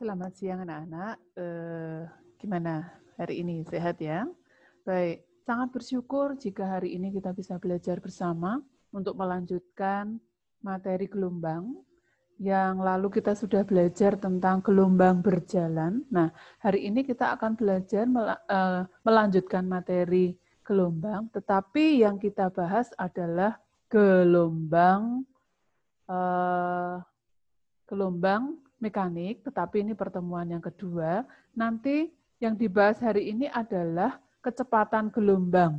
Selamat siang anak-anak. Gimana hari ini? Sehat ya? Baik, sangat bersyukur jika hari ini kita bisa belajar bersama untuk melanjutkan materi gelombang. Yang lalu kita sudah belajar tentang gelombang berjalan. Nah, hari ini kita akan belajar melanjutkan materi gelombang, tetapi yang kita bahas adalah gelombang mekanik, tetapi ini pertemuan yang kedua. Nanti yang dibahas hari ini adalah kecepatan gelombang,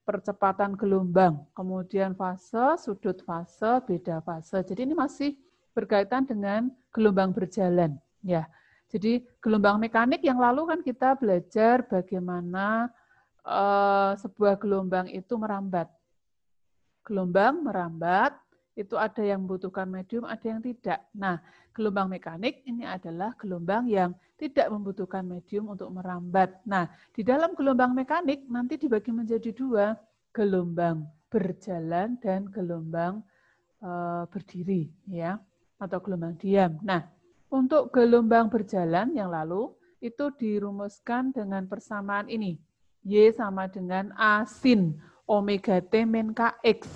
percepatan gelombang, kemudian fase, sudut fase, beda fase. Jadi ini masih berkaitan dengan gelombang berjalan, ya. Jadi gelombang mekanik yang lalu kan kita belajar bagaimana sebuah gelombang itu merambat. Gelombang merambat, itu ada yang membutuhkan medium, ada yang tidak. Nah, gelombang mekanik ini adalah gelombang yang tidak membutuhkan medium untuk merambat. Nah, di dalam gelombang mekanik nanti dibagi menjadi dua, gelombang berjalan dan gelombang berdiri, ya, atau gelombang diam. Nah, untuk gelombang berjalan yang lalu itu dirumuskan dengan persamaan ini. Y sama dengan A sin omega T min Kx.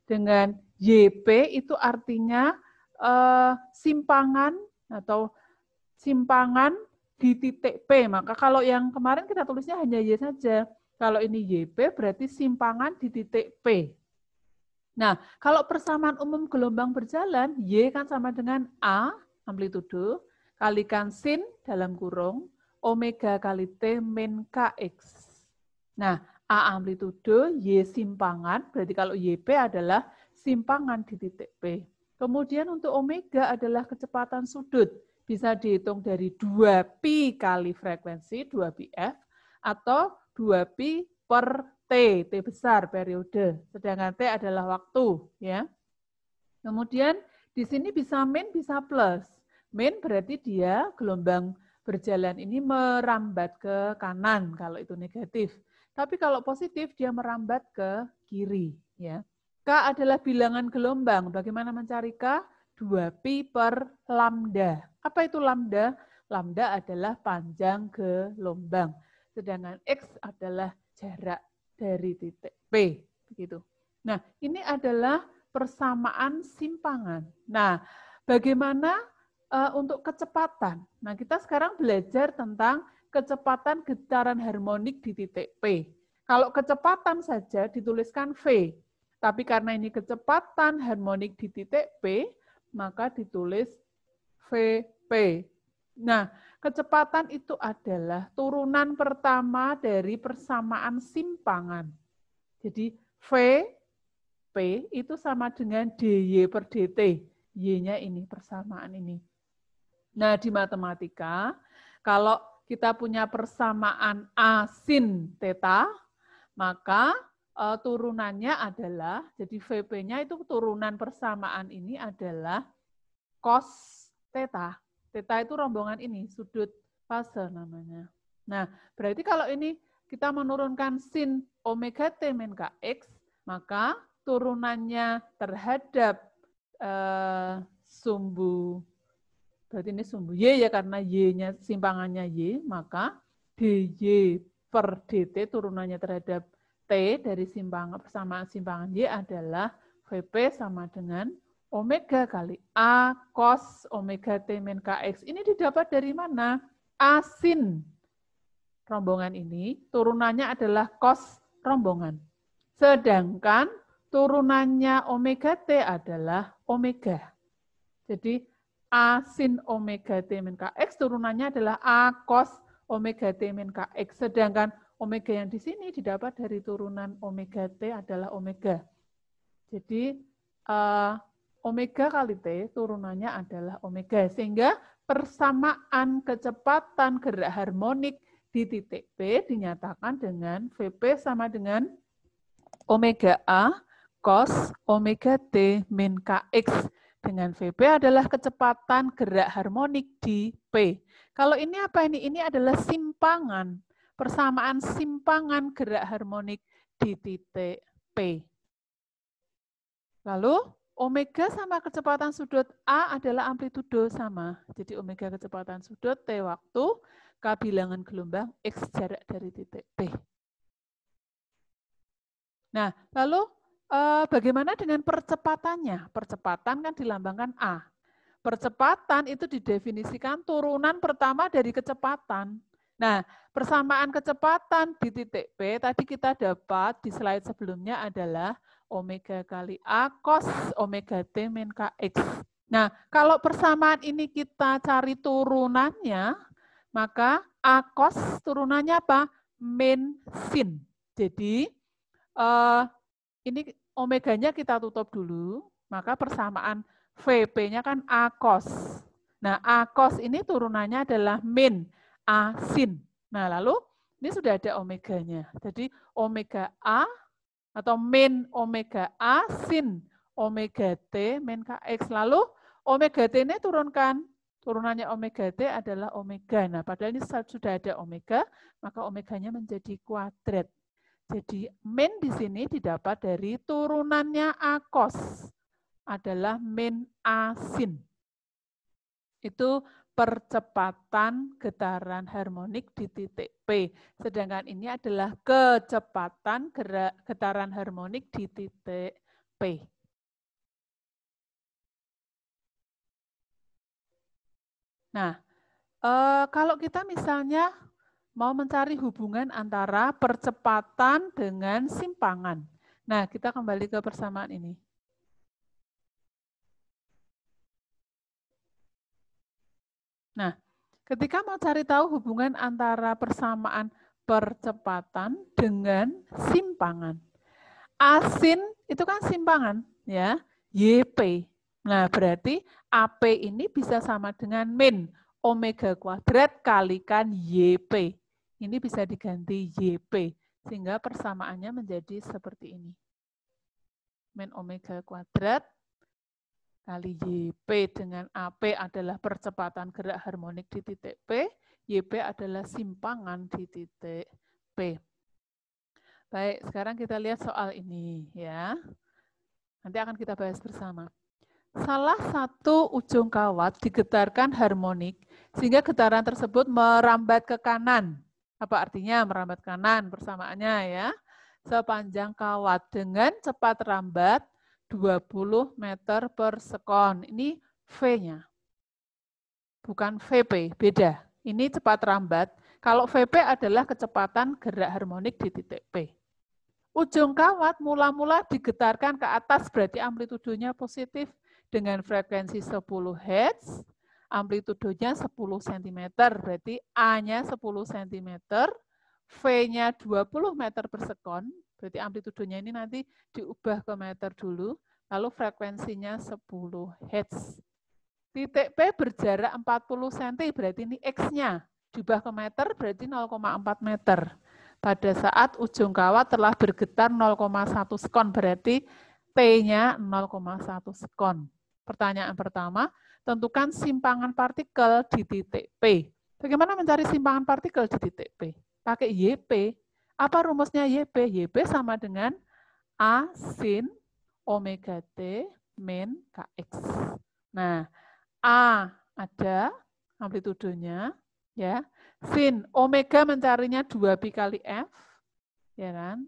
Dengan YP itu artinya simpangan atau simpangan di titik P. Maka kalau yang kemarin kita tulisnya hanya Y saja. Kalau ini YP berarti simpangan di titik P. Nah, kalau persamaan umum gelombang berjalan, Y kan sama dengan A, amplitudo, kalikan sin dalam kurung, omega kali T min Kx. Nah, A amplitudo, Y simpangan, berarti kalau YP adalah simpangan di titik P. Kemudian untuk omega adalah kecepatan sudut. Bisa dihitung dari 2pi kali frekuensi, 2πf, atau 2pi per T, T besar periode, sedangkan T adalah waktu, ya. Kemudian di sini bisa min, bisa plus. Min berarti dia gelombang berjalan ini merambat ke kanan kalau itu negatif. Tapi kalau positif dia merambat ke kiri, ya. K adalah bilangan gelombang. Bagaimana mencari K? 2pi per lambda. Apa itu lambda? Lambda adalah panjang gelombang. Sedangkan X adalah jarak dari titik P, begitu. Nah, ini adalah persamaan simpangan. Nah, bagaimana untuk kecepatan? Nah, kita sekarang belajar tentang kecepatan getaran harmonik di titik P. Kalau kecepatan saja dituliskan V, tapi karena ini kecepatan harmonik di titik P, maka ditulis VP. Nah, kecepatan itu adalah turunan pertama dari persamaan simpangan. Jadi VP itu sama dengan DY per DT. Y-nya ini, persamaan ini. Nah, di matematika, kalau kita punya persamaan A sin theta, maka turunannya adalah, jadi VP-nya itu turunan persamaan ini adalah cos theta. Theta itu rombongan ini, sudut fase namanya. Nah, berarti kalau ini kita menurunkan sin omega T min Kx, maka turunannya terhadap sumbu, berarti ini sumbu Y ya, karena Y-nya simpangannya Y, maka dy per dt turunannya terhadap T dari persamaan simpangan Y adalah Vp sama dengan omega kali A cos omega T min Kx. Ini didapat dari mana? A sin rombongan ini, turunannya adalah cos rombongan. Sedangkan turunannya omega T adalah omega. Jadi A sin omega T min Kx turunannya adalah A cos omega T min Kx. Sedangkan omega yang di sini didapat dari turunan omega T adalah omega. Jadi omega kali T turunannya adalah omega. Sehingga persamaan kecepatan gerak harmonik di titik P dinyatakan dengan Vp sama dengan omega A cos omega T min Kx. Dengan Vp adalah kecepatan gerak harmonik di P. Kalau ini apa ini? Ini adalah simpangan. Persamaan simpangan gerak harmonik di titik P. Lalu Omega sama kecepatan sudut A adalah amplitudo sama. Jadi omega kecepatan sudut T waktu, K bilangan gelombang, X jarak dari titik P. Nah, lalu bagaimana dengan percepatannya? Percepatan kan dilambangkan A. Percepatan itu didefinisikan turunan pertama dari kecepatan. Nah, persamaan kecepatan di titik P tadi kita dapat di slide sebelumnya adalah omega kali A cos omega T min Kx. Nah, kalau persamaan ini kita cari turunannya, maka A cos turunannya apa? Min sin. Jadi, ini omeganya kita tutup dulu, maka persamaan VP-nya kan A cos. Nah, A cos ini turunannya adalah min A sin. Nah, lalu ini sudah ada omeganya. Jadi omega A atau min omega A sin omega T min Kx. Lalu omega T ini turunkan. Turunannya omega T adalah omega. Nah, padahal ini sudah ada omega, maka omeganya menjadi kuadrat. Jadi min di sini didapat dari turunannya A cos adalah min A sin. Itu percepatan getaran harmonik di titik P. Sedangkan ini adalah kecepatan getaran harmonik di titik P. Nah, kalau kita misalnya mau mencari hubungan antara percepatan dengan simpangan. Nah, kita kembali ke persamaan ini. Nah, ketika mau cari tahu hubungan antara persamaan percepatan dengan simpangan. Asin itu kan simpangan, ya, YP. Nah, berarti AP ini bisa sama dengan min omega kuadrat kalikan YP. Ini bisa diganti YP, sehingga persamaannya menjadi seperti ini. Min omega kuadrat kali YP dengan AP adalah percepatan gerak harmonik di titik P, YP adalah simpangan di titik P. Baik, sekarang kita lihat soal ini ya. Nanti akan kita bahas bersama. Salah satu ujung kawat digetarkan harmonik sehingga getaran tersebut merambat ke kanan. Apa artinya merambat kanan? Persamaannya ya. Sepanjang kawat dengan cepat rambat 20 meter per sekon. Ini V-nya. Bukan VP, beda. Ini cepat rambat. Kalau VP adalah kecepatan gerak harmonik di titik P. Ujung kawat mula-mula digetarkan ke atas, berarti amplitudonya positif dengan frekuensi 10 Hz, amplitudonya 10 cm, berarti A-nya 10 cm, V-nya 20 meter per sekon, berarti amplitudonya ini nanti diubah ke meter dulu, lalu frekuensinya 10 Hz. Titik P berjarak 40 cm, berarti ini X-nya, diubah ke meter, berarti 0,4 meter. Pada saat ujung kawat telah bergetar 0,1 sekon, berarti T-nya 0,1 sekon. Pertanyaan pertama, tentukan simpangan partikel di titik P. Bagaimana mencari simpangan partikel di titik P? Pakai YP. Apa rumusnya YP? YP sama dengan A sin omega T min Kx. Nah, A ada amplitudonya, ya. Sin omega mencarinya 2pi kali F, ya kan?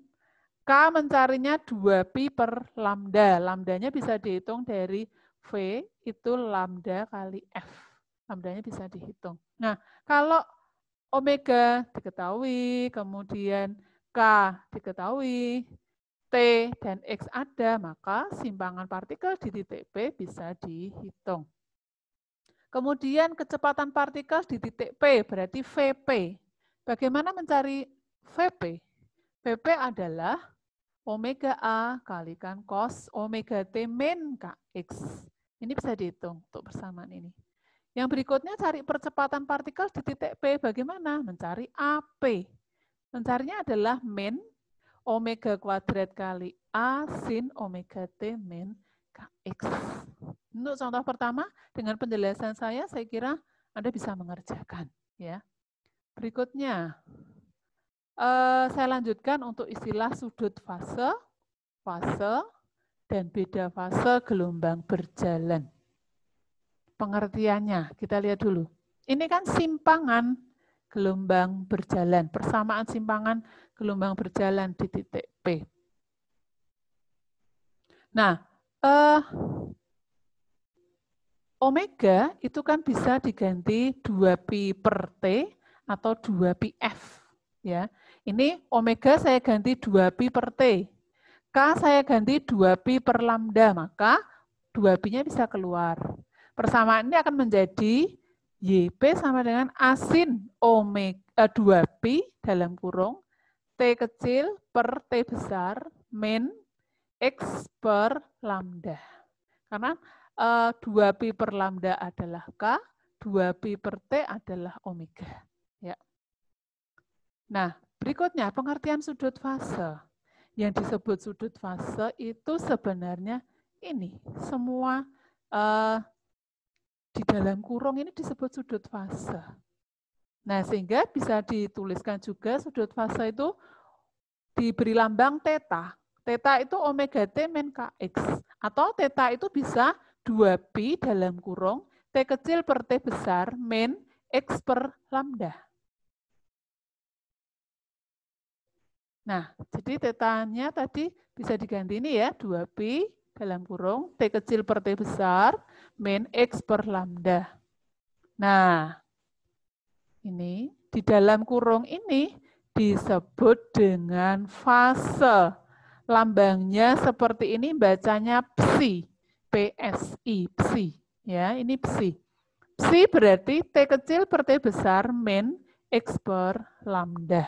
K mencarinya 2pi per lambda. Lambdanya bisa dihitung dari V itu lambda kali F. Lambdanya bisa dihitung. Nah, kalau omega diketahui, kemudian K diketahui, T dan X ada, maka simpangan partikel di titik P bisa dihitung. Kemudian kecepatan partikel di titik P, berarti VP. Bagaimana mencari VP? VP adalah omega A kalikan cos omega T min Kx. Ini bisa dihitung untuk persamaan ini. Yang berikutnya cari percepatan partikel di titik P. Bagaimana? Mencari AP. Mencarinya adalah min omega kuadrat kali A sin omega T min Kx. Untuk contoh pertama, dengan penjelasan saya kira Anda bisa mengerjakan. Ya. Berikutnya, saya lanjutkan untuk istilah sudut fase, dan beda fase gelombang berjalan. Pengertiannya, kita lihat dulu. Ini kan simpangan gelombang berjalan, persamaan simpangan gelombang berjalan di titik P. Nah, omega itu kan bisa diganti 2pi per T atau 2pi F. Ya. Ini omega saya ganti 2pi per T. K saya ganti 2pi per lambda, maka 2pi-nya bisa keluar. Persamaan ini akan menjadi YP sama dengan asin omega 2pi dalam kurung T kecil per T besar min X per lambda. Karena 2pi per lambda adalah K, 2pi per T adalah omega. Ya. Nah, berikutnya pengertian sudut fase. Yang disebut sudut fase itu sebenarnya ini, semua di dalam kurung ini disebut sudut fase. Nah, sehingga bisa dituliskan juga sudut fase itu diberi lambang theta. Theta itu omega T min Kx. Atau theta itu bisa 2pi dalam kurung T kecil per T besar min X per lambda. Nah, jadi theta-nya tadi bisa diganti ini ya, 2pi dalam kurung T kecil per T besar min X per lambda. Nah, ini di dalam kurung ini disebut dengan fase. Lambangnya seperti ini, bacanya psi, PSI, psi. Ya, ini psi. Psi berarti T kecil per T besar min X per lambda.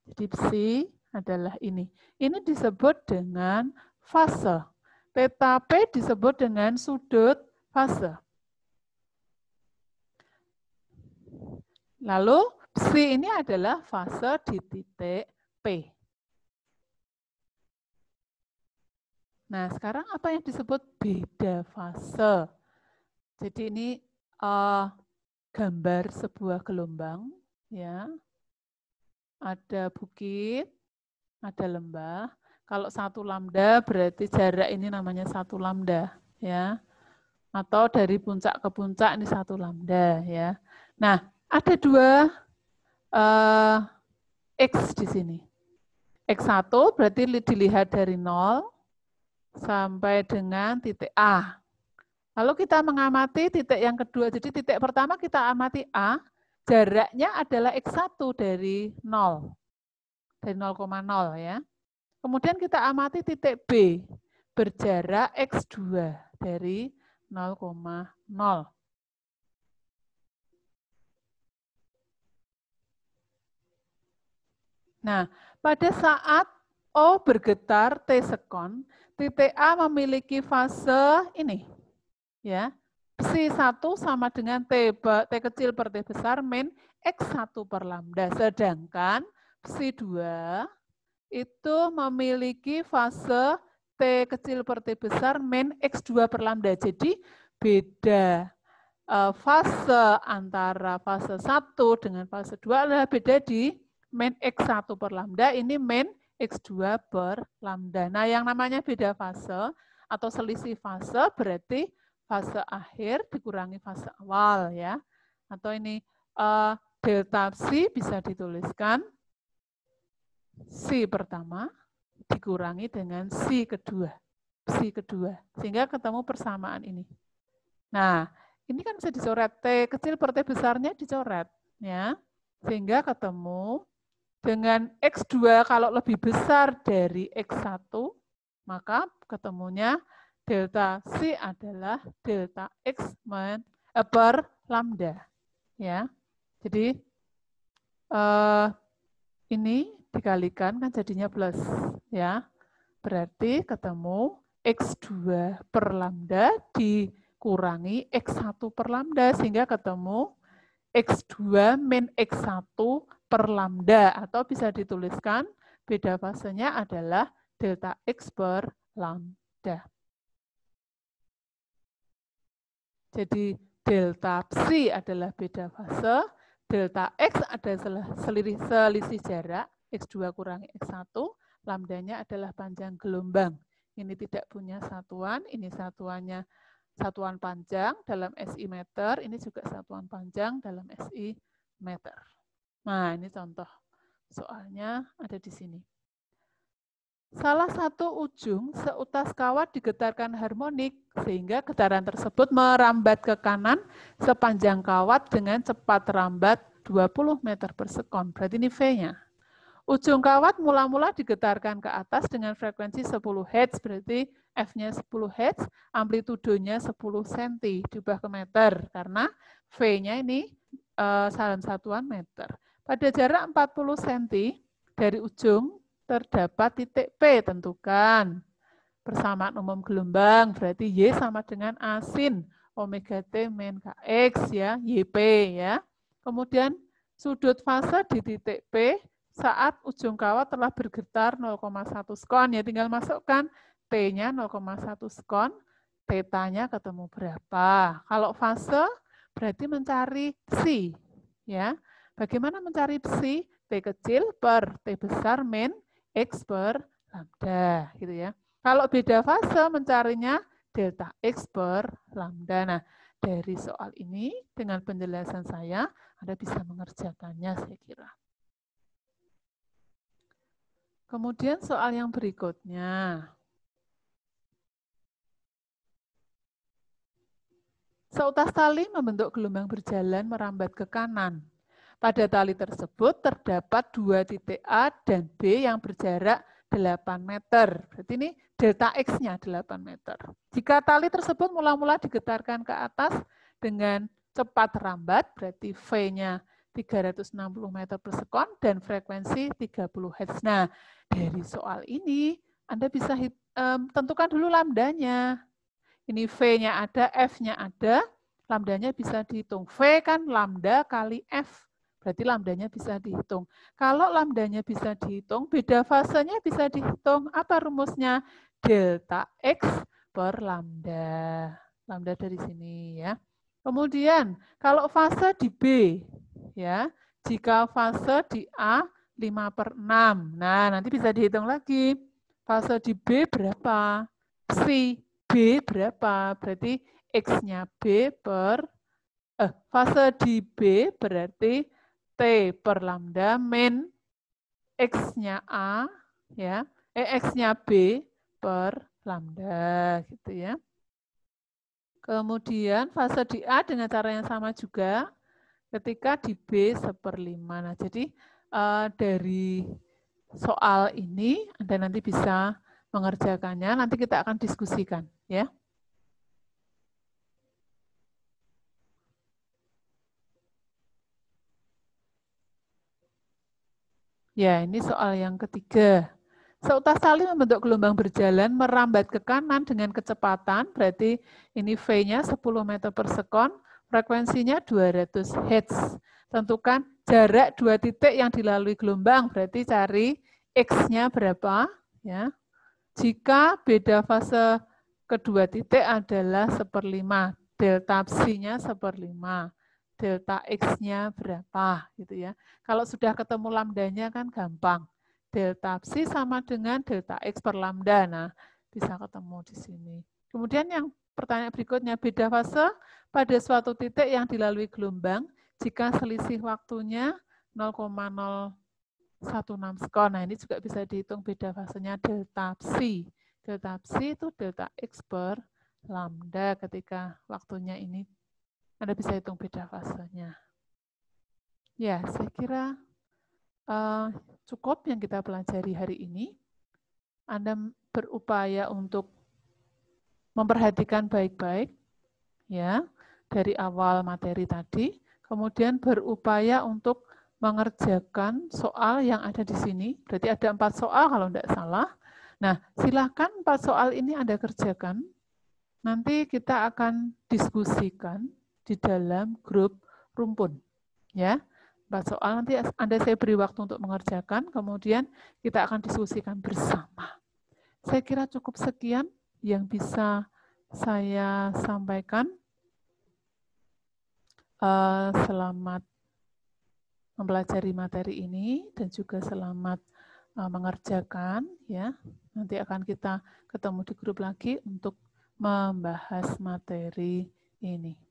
Jadi psi adalah ini. Ini disebut dengan fase. Theta P disebut dengan sudut fase. Lalu psi ini adalah fase di titik P. Nah, sekarang apa yang disebut beda fase? Jadi ini gambar sebuah gelombang, ya. Ada bukit, ada lembah. Kalau 1 lambda berarti jarak ini namanya 1 lambda, ya. Atau dari puncak ke puncak ini 1 lambda, ya. Nah, ada 2 X di sini. X1 berarti dilihat dari 0 sampai dengan titik A. Lalu kita mengamati titik yang kedua. Jadi titik pertama kita amati A, jaraknya adalah X1 dari 0. Dari 0,0 ya. Kemudian kita amati titik B, berjarak X2 dari 0,0. Nah, pada saat O bergetar T sekon, titik A memiliki fase ini. Ya, psi 1 sama dengan T kecil per T besar min X1 per lambda. Sedangkan psi 2 itu memiliki fase T kecil per T besar min X2 per lambda. Jadi beda fase antara fase 1 dengan fase 2 adalah beda di min X1 per lambda, ini min X2 per lambda. Nah, yang namanya beda fase atau selisih fase berarti fase akhir dikurangi fase awal ya. Atau ini delta psi bisa dituliskan psi pertama dikurangi dengan psi kedua. Psi kedua. Sehingga ketemu persamaan ini. Nah, ini kan bisa dicoret. T kecil per T besarnya dicoret. Ya. Sehingga ketemu dengan X2 kalau lebih besar dari X1, maka ketemunya delta C adalah delta X per lambda. Ya. Jadi ini dikalikan kan jadinya plus. Ya. Berarti ketemu X2 per lambda dikurangi X1 per lambda sehingga ketemu X2 min X1 per lambda, atau bisa dituliskan beda fasenya adalah delta X per lambda. Jadi delta psi adalah beda fase, delta X adalah selisih jarak, X2 kurangi X1, lambdanya adalah panjang gelombang. Ini tidak punya satuan, ini satuannya satuan panjang dalam SI meter, ini juga satuan panjang dalam SI meter. Nah, ini contoh soalnya ada di sini. Salah satu ujung seutas kawat digetarkan harmonik sehingga getaran tersebut merambat ke kanan sepanjang kawat dengan cepat rambat 20 meter per sekon. Berarti ini V-nya. Ujung kawat mula-mula digetarkan ke atas dengan frekuensi 10 Hz, berarti F-nya 10 Hz, amplitudonya 10 cm, diubah ke meter, karena V-nya ini dalam satuan meter. Pada jarak 40 cm dari ujung, terdapat titik P, tentukan. Persamaan umum gelombang, berarti Y sama dengan A sin omega T min KX, ya, YP, ya. Kemudian sudut fase di titik P, saat ujung kawat telah bergetar 0,1 sekon, ya tinggal masukkan T-nya 0,1 sekon, θ-nya ketemu berapa. Kalau fase berarti mencari psi, ya. Bagaimana mencari psi? T kecil per T besar min X per lambda, gitu ya. Kalau beda fase mencarinya delta X per lambda. Nah, dari soal ini dengan penjelasan saya, Anda bisa mengerjakannya, saya kira. Kemudian soal yang berikutnya. Seutas tali membentuk gelombang berjalan merambat ke kanan. Pada tali tersebut terdapat 2 titik A dan B yang berjarak 8 meter. Berarti ini delta X-nya 8 meter. Jika tali tersebut mula-mula digetarkan ke atas dengan cepat rambat, berarti V-nya 360 meter per sekon dan frekuensi 30 Hz. Nah, dari soal ini Anda bisa tentukan dulu lambdanya. Ini V-nya ada, F-nya ada, lambdanya bisa dihitung. V kan lambda kali F, berarti lambdanya bisa dihitung. Kalau lambdanya bisa dihitung, beda fasenya bisa dihitung. Apa rumusnya? Delta X per lambda. Lambda dari sini, ya. Kemudian, kalau fase di B, ya, jika fase di A 5/6. Nah, nanti bisa dihitung lagi. Fase di B berapa? Psi B berapa? Berarti X-nya B per, fase di B berarti T per lambda min X-nya A, ya, X-nya B per lambda, gitu ya. Kemudian fase di A dengan cara yang sama juga, ketika di B 1/5. Nah, jadi dari soal ini Anda nanti bisa mengerjakannya, nanti kita akan diskusikan, ya. Ya, ini soal yang ketiga. Seutas tali membentuk gelombang berjalan merambat ke kanan dengan kecepatan, berarti ini V-nya 10 meter per sekon, frekuensinya 200 Hz. Tentukan jarak 2 titik yang dilalui gelombang, berarti cari X-nya berapa. Ya. Jika beda fase kedua titik adalah 1/5, delta psi-nya 1/5. Delta X-nya berapa, gitu ya. Kalau sudah ketemu lambdanya kan gampang. Delta psi sama dengan delta X per lambda. Nah, bisa ketemu di sini. Kemudian yang pertanyaan berikutnya, beda fase pada suatu titik yang dilalui gelombang jika selisih waktunya 0,016 sekon. Nah, ini juga bisa dihitung beda fasenya delta psi. Delta psi itu delta X per lambda ketika waktunya ini. Anda bisa hitung beda fasenya. Ya, saya kira cukup yang kita pelajari hari ini. Anda berupaya untuk memperhatikan baik-baik, ya, dari awal materi tadi. Kemudian berupaya untuk mengerjakan soal yang ada di sini. Berarti ada 4 soal kalau tidak salah. Nah, silakan 4 soal ini Anda kerjakan. Nanti kita akan diskusikan di dalam grup rumpun, ya. 4 soal nanti Anda saya beri waktu untuk mengerjakan, kemudian kita akan diskusikan bersama. Saya kira cukup sekian yang bisa saya sampaikan. Selamat mempelajari materi ini dan juga selamat mengerjakan ya. Nanti akan kita ketemu di grup lagi untuk membahas materi ini.